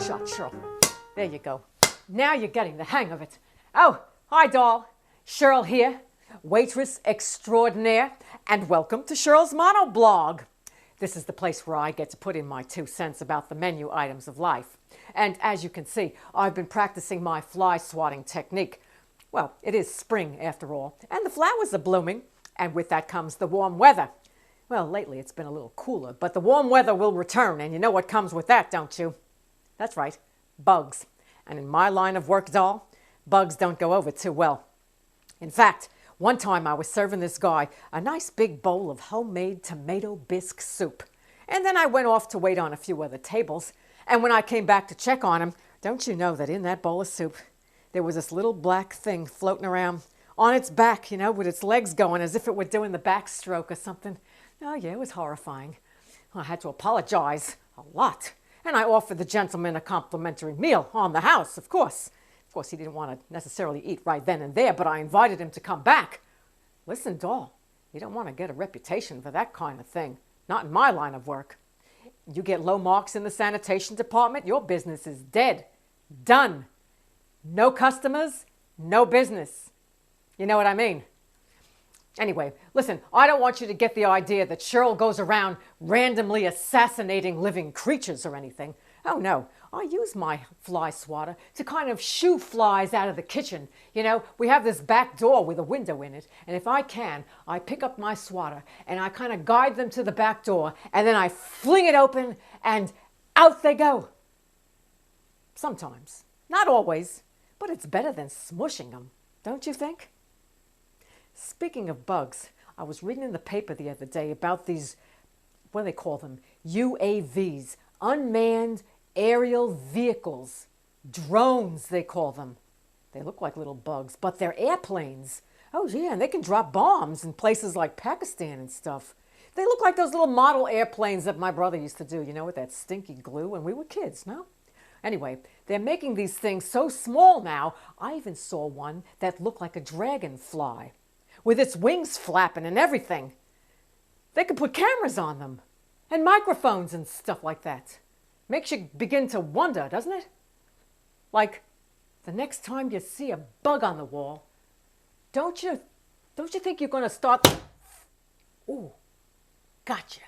shot, Cheryl. There you go. Now you're getting the hang of it. Oh, hi, doll. Cheryl here, waitress extraordinaire, and welcome to Cheryl's Monoblog. This is the place where I get to put in my 2 cents about the menu items of life. And as you can see, I've been practicing my fly swatting technique. Well, it is spring after all, and the flowers are blooming, and with that comes the warm weather. Well, lately it's been a little cooler, but the warm weather will return, and you know what comes with that, don't you? That's right, bugs. And in my line of work, doll, bugs don't go over too well. In fact, one time I was serving this guy a nice big bowl of homemade tomato bisque soup. And then I went off to wait on a few other tables. And when I came back to check on him, don't you know that in that bowl of soup, there was this little black thing floating around on its back, you know, with its legs going as if it were doing the backstroke or something. Oh, yeah, it was horrifying. I had to apologize a lot. And I offered the gentleman a complimentary meal on the house, of course. Of course, he didn't want to necessarily eat right then and there, but I invited him to come back. Listen, doll, you don't want to get a reputation for that kind of thing. Not in my line of work. You get low marks in the sanitation department, your business is dead. Done. No customers, no business. You know what I mean? Anyway, listen, I don't want you to get the idea that Cheryl goes around randomly assassinating living creatures or anything. Oh, no. I use my fly swatter to kind of shoo flies out of the kitchen. You know, we have this back door with a window in it, and if I can, I pick up my swatter and I kind of guide them to the back door, and then I fling it open, and out they go. Sometimes. Not always, but it's better than smushing them, don't you think? Speaking of bugs, I was reading in the paper the other day about these, what do they call them? UAVs, unmanned aerial vehicles. Drones, they call them. They look like little bugs, but they're airplanes. Oh, yeah, and they can drop bombs in places like Pakistan and stuff. They look like those little model airplanes that my brother used to do, you know, with that stinky glue when we were kids, no? Anyway, they're making these things so small now, I even saw one that looked like a dragonfly, with its wings flapping and everything. They could put cameras on them and microphones and stuff like that. Makes you begin to wonder, doesn't it? Like, the next time you see a bug on the wall, don't you think you're going to start... Ooh, gotcha.